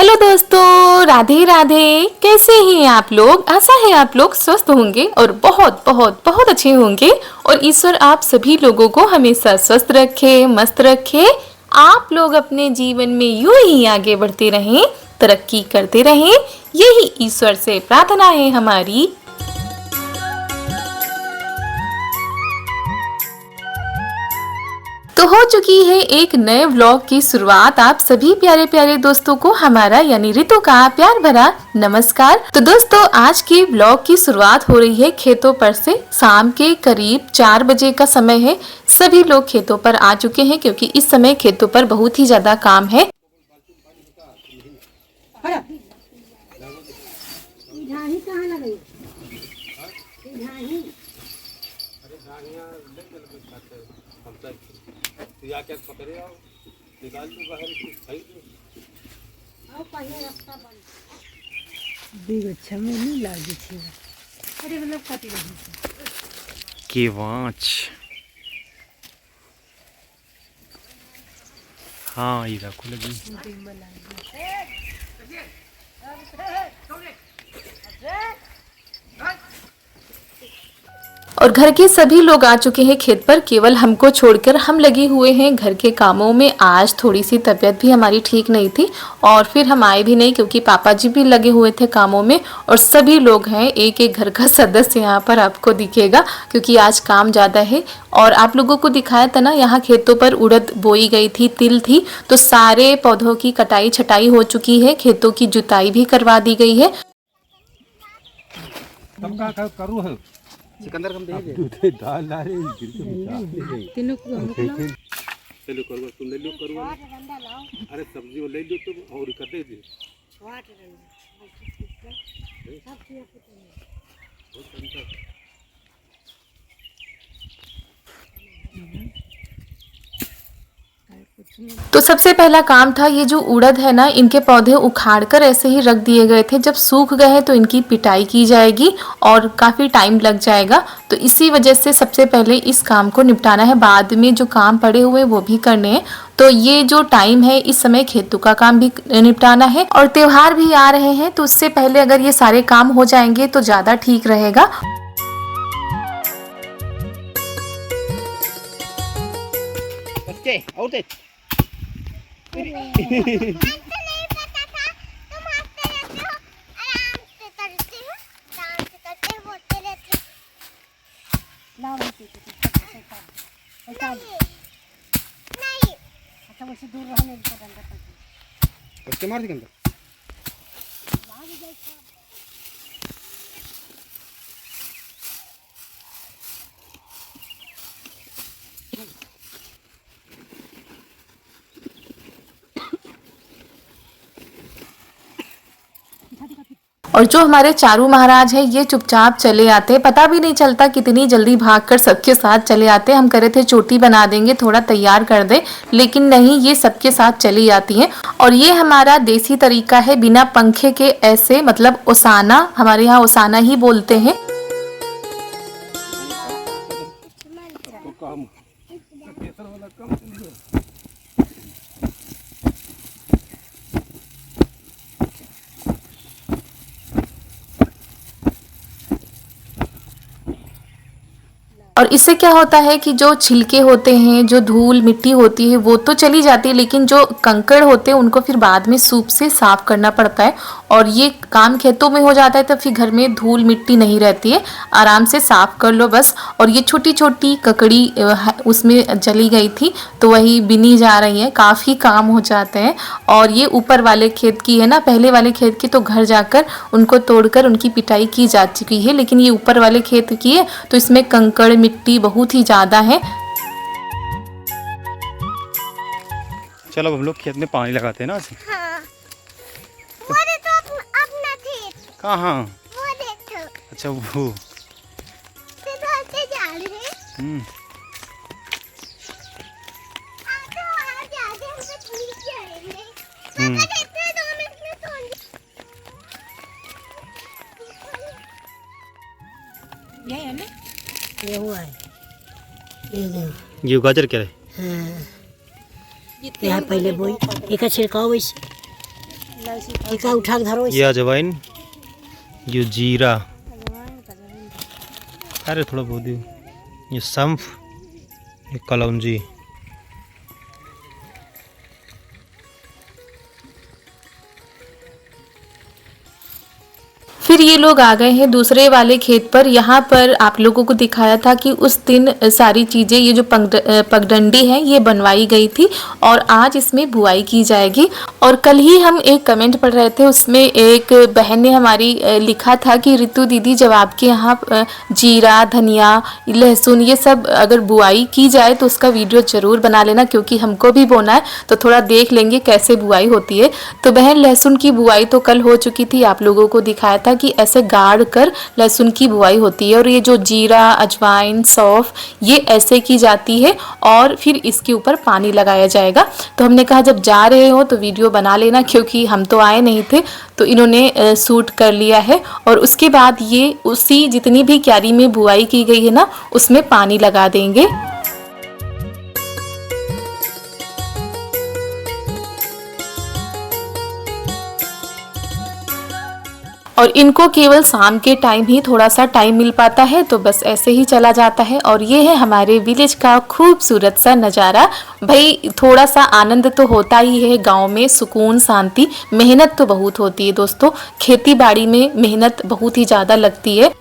Hello दोस्तों, राधे राधे। कैसे हैं आप लोग? आशा है आप लोग स्वस्थ होंगे और बहुत बहुत बहुत अच्छे होंगे। और ईश्वर आप सभी लोगों को हमेशा स्वस्थ रखे, मस्त रखे। आप लोग अपने जीवन में यूं ही आगे बढ़ते रहें, तरक्की करते रहें, यही ईश्वर से प्रार्थना है हमारी। तो हो चुकी है एक नए व्लॉग की शुरुआत। आप सभी प्यारे प्यारे दोस्तों को हमारा यानी रितु का प्यार भरा नमस्कार। तो दोस्तों, आज की व्लॉग की शुरुआत हो रही है खेतों पर से। शाम के करीब 4 बजे का समय है। सभी लोग खेतों पर आ चुके हैं क्योंकि इस समय खेतों पर बहुत ही ज्यादा काम है। की वाच हाँ ये रखो लगी। और घर के सभी लोग आ चुके हैं खेत पर, केवल हमको छोड़कर हम लगे हुए हैं घर के कामों में। आज थोड़ी सी तबीयत भी हमारी ठीक नहीं थी और फिर हम आए भी नहीं क्योंकि पापा जी भी लगे हुए थे कामों में। और सभी लोग हैं, एक एक घर का सदस्य यहाँ पर आपको दिखेगा क्योंकि आज काम ज़्यादा है। और आप लोगों को दिखाया था ना, यहाँ खेतों पर उड़द बोई गई थी, तिल थी, तो सारे पौधों की कटाई छटाई हो चुकी है, खेतों की जुताई भी करवा दी गई है। सिकंदर कम दे दे दाल डाले तीनों को हम चलो करवा सुन ले लो करवा। अरे सब्जी ले लो तो और कर दे दे तो सबसे पहला काम था, ये जो उड़द है ना, इनके पौधे उखाड़कर ऐसे ही रख दिए गए थे। जब सूख गए हैं तो इनकी पिटाई की जाएगी और काफ़ी टाइम लग जाएगा। तो इसी वजह से सबसे पहले इस काम को निपटाना है, बाद में जो काम पड़े हुए वो भी करने हैं। तो ये जो टाइम है, इस समय खेतों का काम भी निपटाना है और त्योहार भी आ रहे हैं, तो उससे पहले अगर ये सारे काम हो जाएंगे तो ज़्यादा ठीक रहेगा। दूर रहने उसके मार सिकंदर और जो हमारे चारू महाराज है, ये चुपचाप चले आते हैं, पता भी नहीं चलता कितनी जल्दी भागकर सबके साथ चले आते हैं। हम करे थे चोटी बना देंगे, थोड़ा तैयार कर दे, लेकिन नहीं, ये सबके साथ चली आती हैं। और ये हमारा देसी तरीका है, बिना पंखे के ऐसे, मतलब ओसाना, हमारे यहाँ ओसाना ही बोलते हैं। और इससे क्या होता है कि जो छिलके होते हैं, जो धूल मिट्टी होती है, वो तो चली जाती है, लेकिन जो कंकड़ होते हैं उनको फिर बाद में सूप से साफ करना पड़ता है। और ये काम खेतों में हो जाता है तो फिर घर में धूल मिट्टी नहीं रहती है, आराम से साफ कर लो बस। और ये छोटी छोटी ककड़ी उसमें जली गई थी तो वही बिनी जा रही है, काफ़ी काम हो जाते हैं। और ये ऊपर वाले खेत की है ना, पहले वाले खेत की तो घर जाकर उनको तोड़कर उनकी पिटाई की जा चुकी है, लेकिन ये ऊपर वाले खेत की है तो इसमें कंकड़ मिट्टी बहुत ही ज़्यादा है। चलो हम लोग खेत में पानी लगाते हैं ना ऐसे। हाँ। वो तो अपना खेत कहाँ? वो देखो अच्छा वो सीधा से जा रहे हैं। तो आ जाते हम तो ठीक जाएंगे। पापा देखते हैं 2 मिनट में तोड़ ये है ना, ये हुआ है, ये गाजर क्या है? हाँ। यहाँ पहले बोई एक छिड़काओ वैसे हल्का उठा के धरो। ये अजवाइन, ये जीरा, अरे थोड़ा बहुत ही, ये सौंफ, ये कलौंजी। फिर ये लोग आ गए हैं दूसरे वाले खेत पर। यहाँ पर आप लोगों को दिखाया था कि उस दिन सारी चीज़ें, ये जो पगडंडी है ये बनवाई गई थी और आज इसमें बुआई की जाएगी। और कल ही हम एक कमेंट पढ़ रहे थे, उसमें एक बहन ने हमारी लिखा था कि रितु दीदी जब आपके यहाँ जीरा, धनिया, लहसुन ये सब अगर बुआई की जाए तो उसका वीडियो ज़रूर बना लेना, क्योंकि हमको भी बोना है तो थोड़ा देख लेंगे कैसे बुआई होती है। तो बहन लहसुन की बुआई तो कल हो चुकी थी, आप लोगों को दिखाया था कि ऐसे गाड़ कर लहसुन की बुआई होती है। और ये जो जीरा, अजवाइन, सौंफ ये ऐसे की जाती है और फिर इसके ऊपर पानी लगाया जाएगा। तो हमने कहा जब जा रहे हो तो वीडियो बना लेना, क्योंकि हम तो आए नहीं थे तो इन्होंने शूट कर लिया है। और उसके बाद ये उसी जितनी भी क्यारी में बुआई की गई है ना उसमें पानी लगा देंगे। और इनको केवल शाम के टाइम ही थोड़ा सा टाइम मिल पाता है, तो बस ऐसे ही चला जाता है। और ये है हमारे विलेज का खूबसूरत सा नज़ारा। भाई थोड़ा सा आनंद तो होता ही है गांव में, सुकून, शांति। मेहनत तो बहुत होती है दोस्तों, खेती बाड़ी में मेहनत बहुत ही ज़्यादा लगती है।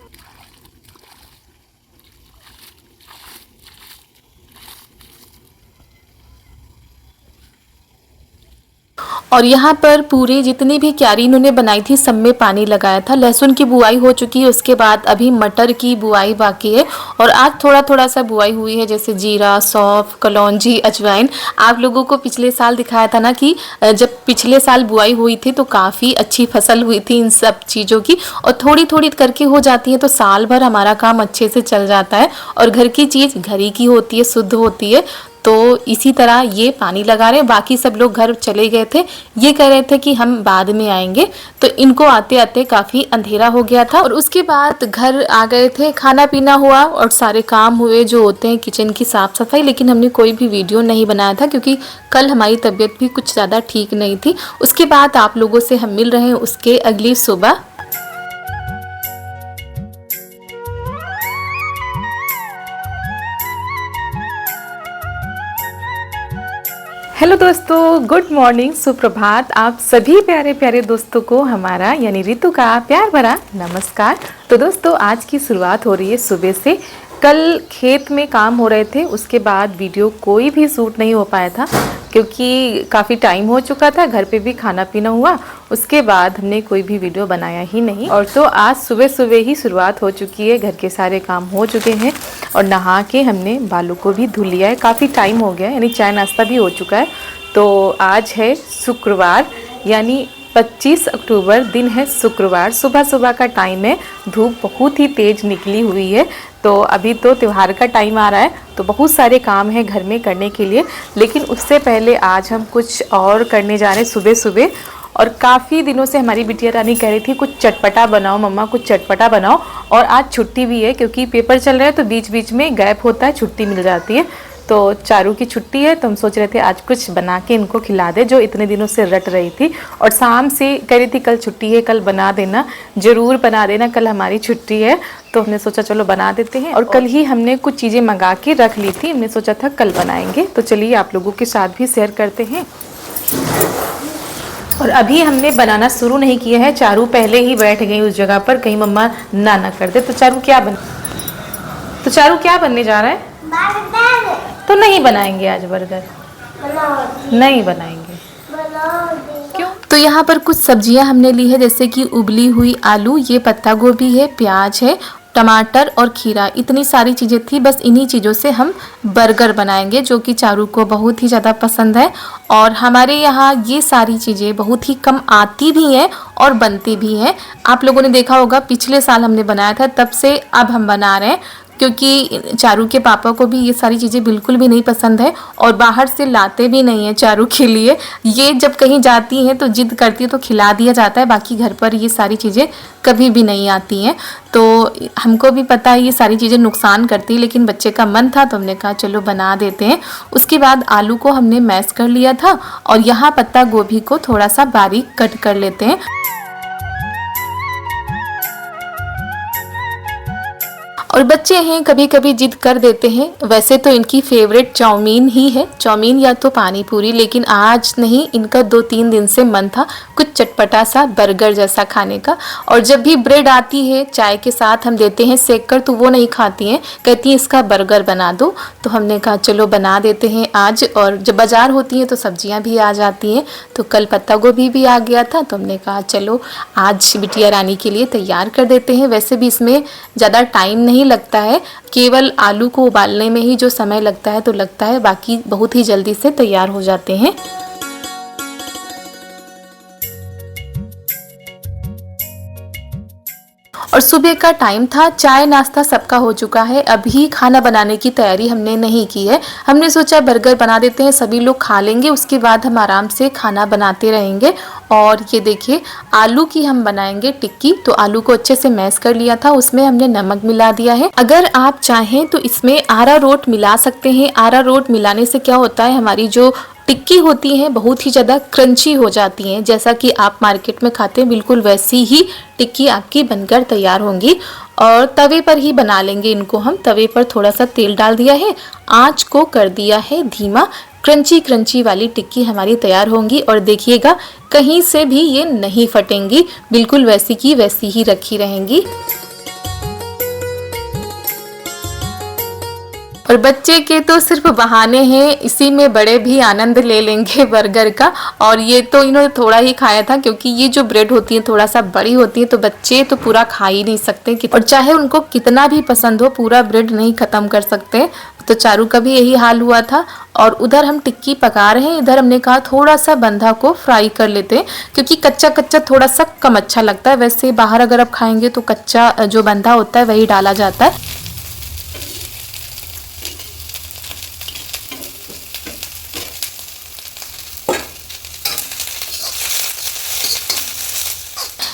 और यहाँ पर पूरी जितनी भी क्यारी इन्होंने बनाई थी सब में पानी लगाया था। लहसुन की बुआई हो चुकी है, उसके बाद अभी मटर की बुआई बाकी है। और आज थोड़ा थोड़ा सा बुआई हुई है, जैसे जीरा, सौंफ, कलौंजी, अजवाइन। आप लोगों को पिछले साल दिखाया था ना कि जब पिछले साल बुआई हुई थी तो काफ़ी अच्छी फसल हुई थी इन सब चीज़ों की। और थोड़ी थोड़ी करके हो जाती है तो साल भर हमारा काम अच्छे से चल जाता है। और घर की चीज़ घर ही की होती है, शुद्ध होती है। तो इसी तरह ये पानी लगा रहे हैं। बाकी सब लोग घर चले गए थे, ये कह रहे थे कि हम बाद में आएंगे। तो इनको आते आते काफ़ी अंधेरा हो गया था। और उसके बाद घर आ गए थे, खाना पीना हुआ और सारे काम हुए जो होते हैं किचन की साफ़ सफाई। लेकिन हमने कोई भी वीडियो नहीं बनाया था क्योंकि कल हमारी तबीयत भी कुछ ज़्यादा ठीक नहीं थी। उसके बाद आप लोगों से हम मिल रहे हैं उसके अगली सुबह। हेलो दोस्तों, गुड मॉर्निंग, सुप्रभात। आप सभी प्यारे प्यारे दोस्तों को हमारा यानी रितु का प्यार भरा नमस्कार। तो दोस्तों आज की शुरुआत हो रही है सुबह से। कल खेत में काम हो रहे थे, उसके बाद वीडियो कोई भी शूट नहीं हो पाया था क्योंकि काफ़ी टाइम हो चुका था। घर पे भी खाना पीना हुआ, उसके बाद हमने कोई भी वीडियो बनाया ही नहीं। और तो आज सुबह सुबह ही शुरुआत हो चुकी है, घर के सारे काम हो चुके हैं और नहा के हमने बालों को भी धुल लिया है। काफ़ी टाइम हो गया, यानी चाय नाश्ता भी हो चुका है। तो आज है शुक्रवार यानी 25 अक्टूबर, दिन है शुक्रवार। सुबह सुबह का टाइम है, धूप बहुत ही तेज़ निकली हुई है। तो अभी तो त्यौहार का टाइम आ रहा है तो बहुत सारे काम हैं घर में करने के लिए। लेकिन उससे पहले आज हम कुछ और करने जा रहे हैं सुबह सुबह। और काफ़ी दिनों से हमारी बिटिया रानी कह रही थी कुछ चटपटा बनाओ मम्मा, कुछ चटपटा बनाओ। और आज छुट्टी भी है क्योंकि पेपर चल रहा है तो बीच बीच में गैप होता है, छुट्टी मिल जाती है। तो चारू की छुट्टी है तो हम सोच रहे थे आज कुछ बना के इनको खिला दे, जो इतने दिनों से रट रही थी। और शाम से कह रही थी कल छुट्टी है, कल बना देना, ज़रूर बना देना, कल हमारी छुट्टी है। तो हमने सोचा चलो बना देते हैं। और कल ही हमने कुछ चीज़ें मंगा के रख ली थी, हमने सोचा था कल बनाएंगे। तो चलिए आप लोगों के साथ भी शेयर करते हैं। और अभी हमने बनाना शुरू नहीं किया है, चारू पहले ही बैठ गई उस जगह पर, कहीं मम्मा ना कर दे। तो चारू क्या बनने जा रहा है? तो नहीं बनाएंगे आज बर्गर, नहीं बनाएंगे। क्यों? तो यहाँ पर कुछ सब्जियां हमने ली है, जैसे कि उबली हुई आलू, ये पत्ता गोभी है, प्याज है, टमाटर और खीरा। इतनी सारी चीज़ें थी, बस इन्हीं चीज़ों से हम बर्गर बनाएंगे जो कि चारू को बहुत ही ज़्यादा पसंद है। और हमारे यहाँ ये सारी चीज़ें बहुत ही कम आती भी हैं और बनती भी हैं। आप लोगों ने देखा होगा पिछले साल हमने बनाया था, तब से अब हम बना रहे हैं। क्योंकि चारू के पापा को भी ये सारी चीज़ें बिल्कुल भी नहीं पसंद है और बाहर से लाते भी नहीं हैं चारू के लिए। ये जब कहीं जाती हैं तो जिद करती है तो खिला दिया जाता है, बाकी घर पर ये सारी चीज़ें कभी भी नहीं आती हैं। तो हमको भी पता है ये सारी चीज़ें नुकसान करती है, लेकिन बच्चे का मन था तो हमने कहा चलो बना देते हैं। उसके बाद आलू को हमने मैश कर लिया था और यहाँ पत्ता गोभी को थोड़ा सा बारीक कट कर लेते हैं। और बच्चे हैं कभी कभी जिद कर देते हैं। वैसे तो इनकी फेवरेट चाउमीन ही है, चाउमीन या तो पानी पूरी, लेकिन आज नहीं, इनका 2-3 दिन से मन था कुछ चटपटा सा बर्गर जैसा खाने का। और जब भी ब्रेड आती है चाय के साथ हम देते हैं सेक कर तो वो नहीं खाती हैं, कहती हैं इसका बर्गर बना दो। तो हमने कहा चलो बना देते हैं आज। और जब बाज़ार होती हैं तो सब्जियां भी आ जाती हैं, तो कल पत्ता गोभी भी आ गया था तो हमने कहा चलो आज बिटिया रानी के लिए तैयार कर देते हैं। वैसे भी इसमें ज़्यादा टाइम नहीं लगता है, केवल आलू को उबालने में ही जो समय लगता है तो लगता है, बाकी बहुत ही जल्दी से तैयार हो जाते हैं। और सुबह का टाइम था, चाय नाश्ता सबका हो चुका है, अभी खाना बनाने की तैयारी हमने नहीं की है। हमने सोचा बर्गर बना देते हैं, सभी लोग खा लेंगे, उसके बाद हम आराम से खाना बनाते रहेंगे। और ये देखिए आलू की हम बनाएंगे टिक्की। तो आलू को अच्छे से मैश कर लिया था, उसमें हमने नमक मिला दिया है। अगर आप चाहें तो इसमें अरारोट मिला सकते हैं। अरारोट मिलाने से क्या होता है, हमारी जो टिक्की होती हैं बहुत ही ज़्यादा क्रंची हो जाती हैं, जैसा कि आप मार्केट में खाते हैं बिल्कुल वैसी ही टिक्की आपकी बनकर तैयार होंगी। और तवे पर ही बना लेंगे इनको हम। तवे पर थोड़ा सा तेल डाल दिया है, आंच को कर दिया है धीमा। क्रंची क्रंची वाली टिक्की हमारी तैयार होंगी और देखिएगा कहीं से भी ये नहीं फटेंगी, बिल्कुल वैसी की वैसी ही रखी रहेंगी। और बच्चे के तो सिर्फ बहाने हैं, इसी में बड़े भी आनंद ले लेंगे बर्गर का। और ये तो इन्होंने थोड़ा ही खाया था, क्योंकि ये जो ब्रेड होती है थोड़ा सा बड़ी होती है तो बच्चे तो पूरा खा ही नहीं सकते, और चाहे उनको कितना भी पसंद हो पूरा ब्रेड नहीं ख़त्म कर सकते। तो चारू का भी यही हाल हुआ था। और उधर हम टिक्की पका रहे हैं, इधर हमने कहा थोड़ा सा बंधा को फ्राई कर लेते हैं, क्योंकि कच्चा कच्चा थोड़ा सा कम अच्छा लगता है। वैसे बाहर अगर आप खाएंगे तो कच्चा जो बंधा होता है वही डाला जाता है।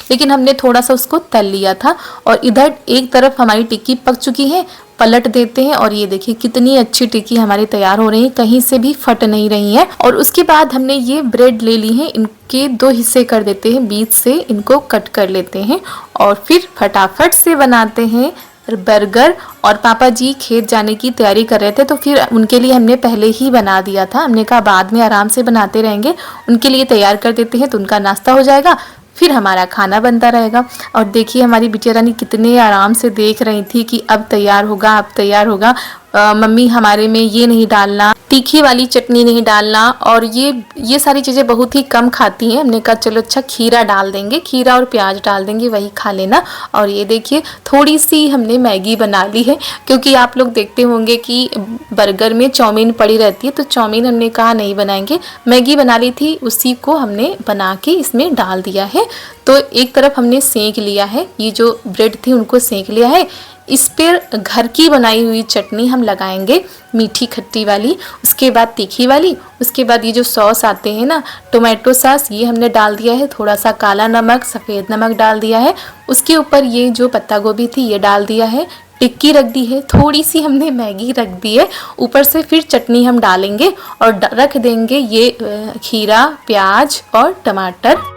लेकिन हमने थोड़ा सा उसको तल लिया था। और इधर एक तरफ हमारी टिक्की पक चुकी है, पलट देते हैं। और ये देखिए कितनी अच्छी टिक्की हमारी तैयार हो रही है, कहीं से भी फट नहीं रही है। और उसके बाद हमने ये ब्रेड ले ली है, इनके 2 हिस्से कर देते हैं, बीच से इनको कट कर लेते हैं और फिर फटाफट से बनाते हैं बर्गर। और पापा जी खेत जाने की तैयारी कर रहे थे तो फिर उनके लिए हमने पहले ही बना दिया था। हमने कहा बाद में आराम से बनाते रहेंगे, उनके लिए तैयार कर देते हैं तो उनका नाश्ता हो जाएगा, फिर हमारा खाना बनता रहेगा। और देखिए हमारी बिटिया रानी कितने आराम से देख रही थी कि अब तैयार होगा, अब तैयार होगा। मम्मी हमारे में ये नहीं डालना, तीखी वाली चटनी नहीं डालना, और ये सारी चीज़ें बहुत ही कम खाती हैं। हमने कहा चलो अच्छा खीरा डाल देंगे, खीरा और प्याज डाल देंगे, वही खा लेना। और ये देखिए थोड़ी सी हमने मैगी बना ली है, क्योंकि आप लोग देखते होंगे कि बर्गर में चाउमीन पड़ी रहती है, तो चाउमीन हमने कहा नहीं बनाएंगे, मैगी बना ली थी, उसी को हमने बना के इसमें डाल दिया है। तो एक तरफ हमने सेंक लिया है, ये जो ब्रेड थी उनको सेंक लिया है। इस पर घर की बनाई हुई चटनी हम लगाएंगे, मीठी खट्टी वाली, उसके बाद तीखी वाली, उसके बाद ये जो सॉस आते हैं ना टोमेटो सॉस, ये हमने डाल दिया है। थोड़ा सा काला नमक, सफ़ेद नमक डाल दिया है। उसके ऊपर ये जो पत्ता गोभी थी ये डाल दिया है, टिक्की रख दी है, थोड़ी सी हमने मैगी रख दी है। ऊपर से फिर चटनी हम डालेंगे और रख देंगे ये खीरा, प्याज और टमाटर।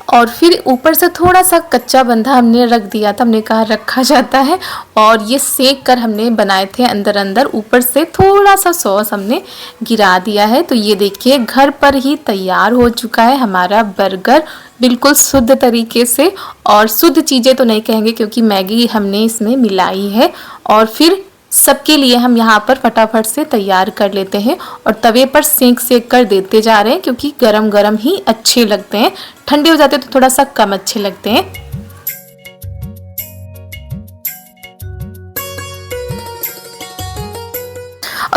और फिर ऊपर से थोड़ा सा कच्चा बंधा हमने रख दिया था, हमने कहा रखा जाता है। और ये सेक कर हमने बनाए थे अंदर अंदर, ऊपर से थोड़ा सा सॉस हमने गिरा दिया है। तो ये देखिए घर पर ही तैयार हो चुका है हमारा बर्गर, बिल्कुल शुद्ध तरीके से। और शुद्ध चीज़ें तो नहीं कहेंगे क्योंकि मैगी हमने इसमें मिलाई है। और फिर सबके लिए हम यहाँ पर फटाफट से तैयार कर लेते हैं और तवे पर सेक कर देते जा रहे हैं, क्योंकि गरम गरम ही अच्छे लगते हैं, ठंडे हो जाते तो थोड़ा सा कम अच्छे लगते हैं।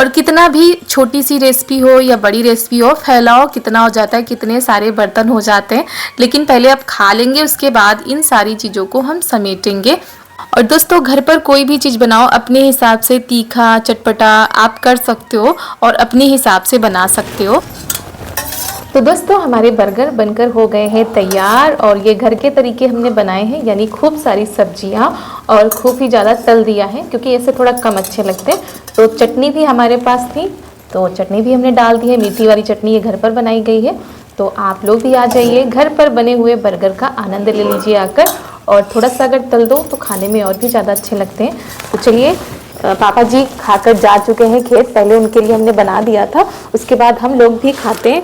और कितना भी छोटी सी रेसिपी हो या बड़ी रेसिपी हो, फैलाओ कितना हो जाता है, कितने सारे बर्तन हो जाते हैं। लेकिन पहले आप खा लेंगे, उसके बाद इन सारी चीज़ों को हम समेटेंगे। और दोस्तों घर पर कोई भी चीज़ बनाओ अपने हिसाब से, तीखा चटपटा आप कर सकते हो और अपने हिसाब से बना सकते हो। तो दोस्तों हमारे बर्गर बनकर हो गए हैं तैयार, और ये घर के तरीके हमने बनाए हैं, यानी खूब सारी सब्जियां और खूब ही ज़्यादा तल दिया है, क्योंकि ऐसे थोड़ा कम अच्छे लगते हैं। तो चटनी भी हमारे पास थी, तो चटनी भी हमने डाल दी है, मीठी वाली चटनी ये घर पर बनाई गई है। तो आप लोग भी आ जाइए, घर पर बने हुए बर्गर का आनंद ले लीजिए आकर, और थोड़ा सा अगर तल दो तो खाने में और भी ज़्यादा अच्छे लगते हैं। तो चलिए, पापा जी खाकर जा चुके हैं खेत, पहले उनके लिए हमने बना दिया था, उसके बाद हम लोग भी खाते हैं।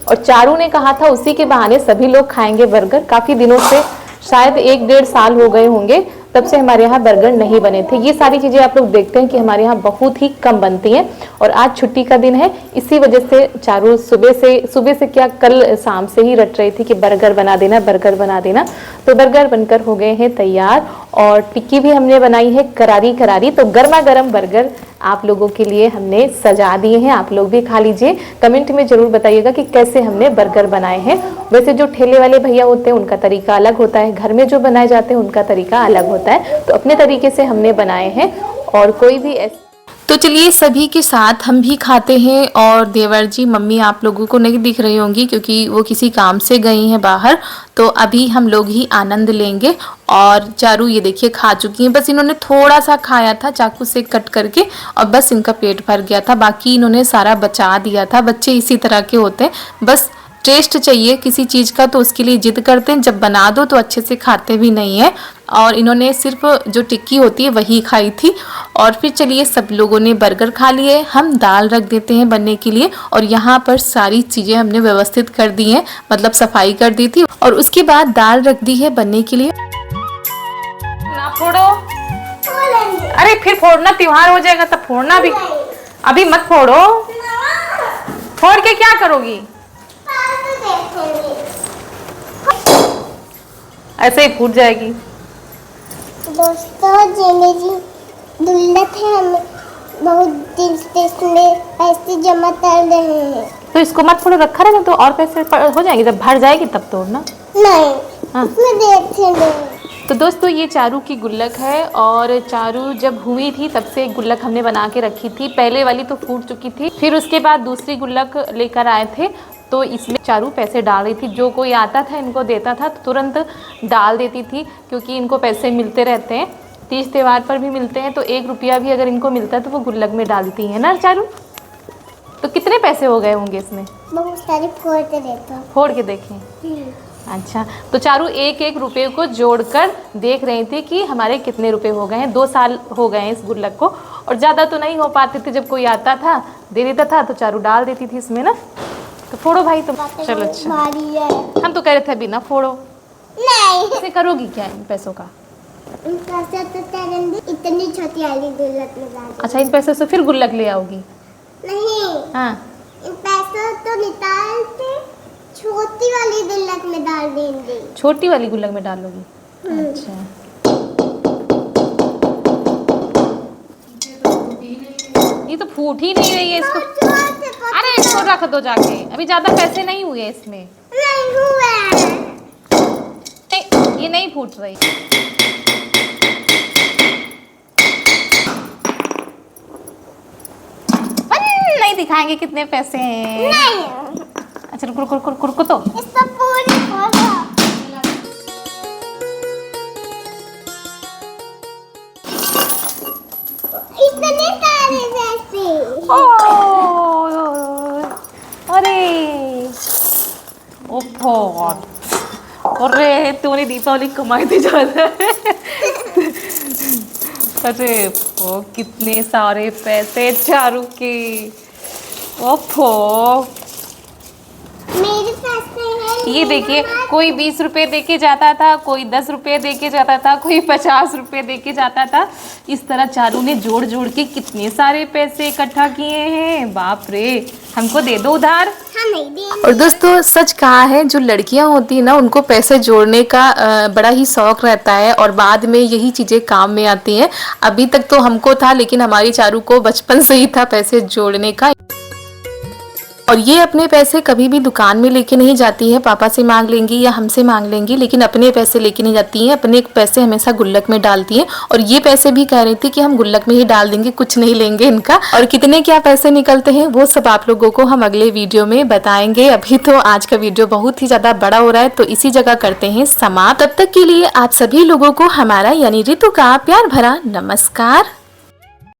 और चारू ने कहा था उसी के बहाने सभी लोग खाएंगे बर्गर। काफ़ी दिनों से, शायद 1-1.5 साल हो गए होंगे तब से हमारे यहाँ बर्गर नहीं बने थे। ये सारी चीज़ें आप लोग देखते हैं कि हमारे यहाँ बहुत ही कम बनती हैं, और आज छुट्टी का दिन है, इसी वजह से चारू सुबह से क्या कल शाम से ही रट रही थी कि बर्गर बना देना, बर्गर बना देना। तो बर्गर बनकर हो गए हैं तैयार, और टिक्की भी हमने बनाई है करारी करारी। तो गर्मा गर्म बर्गर आप लोगों के लिए हमने सजा दिए हैं, आप लोग भी खा लीजिए। कमेंट में ज़रूर बताइएगा कि कैसे हमने बर्गर बनाए हैं। वैसे जो ठेले वाले भैया होते हैं उनका तरीका अलग होता है, घर में जो बनाए जाते हैं उनका तरीका अलग होता है। तो अपने तरीके से हमने बनाए हैं, और कोई भी ऐसे। तो चलिए सभी के साथ हम भी खाते हैं। और देवर जी मम्मी आप लोगों को नहीं दिख रही होंगी क्योंकि वो किसी काम से गई हैं बाहर, तो अभी हम लोग ही आनंद लेंगे। और चारू ये देखिए खा चुकी हैं, बस इन्होंने थोड़ा सा खाया था चाकू से कट करके, और बस इनका पेट भर गया था, बाकी इन्होंने सारा बचा दिया था। बच्चे इसी तरह के होते हैं, बस टेस्ट चाहिए किसी चीज़ का तो उसके लिए जिद करते हैं, जब बना दो तो अच्छे से खाते भी नहीं है। और इन्होंने सिर्फ जो टिक्की होती है वही खाई थी। और फिर चलिए सब लोगों ने बर्गर खा लिए, हम दाल रख देते हैं बनने के लिए। और यहाँ पर सारी चीज़ें हमने व्यवस्थित कर दी हैं, मतलब सफाई कर दी थी, और उसके बाद दाल रख दी है बनने के लिए। ना फोड़ो, अरे फिर फोड़ना, त्योहार हो जाएगा तब फोड़ना भी, अभी मत फोड़ो। फोड़ के क्या करोगी? ऐसे ही फूट जाएगी। दोस्तों ये मेरी दुल्हन है, हम बहुत दिन से इसमें पैसे जमा कर रहे हैं। तो इसको मत फोड़ो, रखा रहना, तो और पैसे हो जाएंगे, जब भर जाएगी तब तोड़ना। नहीं, हाँ। इसमें देखते। तो दोस्तों ये चारू की गुल्लक है, और चारू जब हुई थी तब से एक गुल्लक हमने बना के रखी थी। पहले वाली तो फूट चुकी थी, फिर उसके बाद दूसरी गुल्लक लेकर आए थे, तो इसमें चारू पैसे डाल रही थी। जो कोई आता था इनको देता था तो तुरंत डाल देती थी, क्योंकि इनको पैसे मिलते रहते हैं, तीज त्यौहार पर भी मिलते हैं। तो 1 रुपया भी अगर इनको मिलता है तो वो गुल्लक में डालती है ना चारू। तो कितने पैसे हो गए होंगे इसमें? बहुत सारे फोड़ के देखो। फोड़ के देखें। अच्छा, तो चारू 1-1 रुपये को जोड़कर देख रही थी कि हमारे कितने रुपए हो गए हैं। 2 साल हो गए हैं इस गुल्लक को, और ज़्यादा तो नहीं हो पाते थे, जब कोई आता था दे देता था तो चारू डाल देती थी इसमें ना। तो फोड़ो भाई तुम। चलो अच्छा, भारी है। हम तो कह रहे थे अभी ना फोड़ो। नहीं, कैसे करोगी क्या इन पैसों का? इन पैसे तो करेंगे इतनी छोटी वाली गुल्लक में डाल। अच्छा, इन पैसों से फिर गुल्लक ले आओगी? नहीं, हाँ, इन पैसों तो निकाल के छोटी वाली गुल्लक में डाल देंगे। छोटी वाली गुल्लक में डालोगी? अच्छा, ये तो फूट ही नहीं रही है इसको। अरे इसको रख दो जाके, अभी ज्यादा पैसे नहीं हुए इसमें। नहीं हुआ। नहीं, ये नहीं फूट रही। नहीं दिखाएंगे कितने पैसे हैं। नहीं। अच्छा रुको तो। इसको पूरी खोलो। इतने सारे पैसे। अरे ओ गॉड, अरे तूने दीपावली कमाई थी ज्यादा। अरे ओ कितने सारे पैसे चारू के। ओफो, मेरे पैसे हैं ये देखिए, कोई 20 रुपए दे के जाता था, कोई 10 रुपए दे के जाता था, कोई 50 रुपए दे के जाता था। इस तरह चारू ने जोड़ जोड़ के कितने सारे पैसे इकट्ठा किए हैं। बाप रे, हमको दे दो उधार। हाँ नहीं दे। और दोस्तों सच कहा है, जो लड़कियां होती है ना उनको पैसे जोड़ने का बड़ा ही शौक रहता है और बाद में यही चीज़ें काम में आती हैं। अभी तक तो हमको था, लेकिन हमारी चारू को बचपन से ही था पैसे जोड़ने का। और ये अपने पैसे कभी भी दुकान में लेके नहीं जाती है, पापा से मांग लेंगी या हमसे मांग लेंगी, लेकिन अपने पैसे लेके नहीं जाती हैं। अपने पैसे हमेशा गुल्लक में डालती हैं और ये पैसे भी कह रही थी कि हम गुल्लक में ही डाल देंगे, कुछ नहीं लेंगे इनका। और कितने क्या पैसे निकलते हैं वो सब आप लोगों को हम अगले वीडियो में बताएंगे। अभी तो आज का वीडियो बहुत ही ज्यादा बड़ा हो रहा है, तो इसी जगह करते हैं समाप्त। तब तक के लिए आप सभी लोगों को हमारा यानी रितु का प्यार भरा नमस्कार।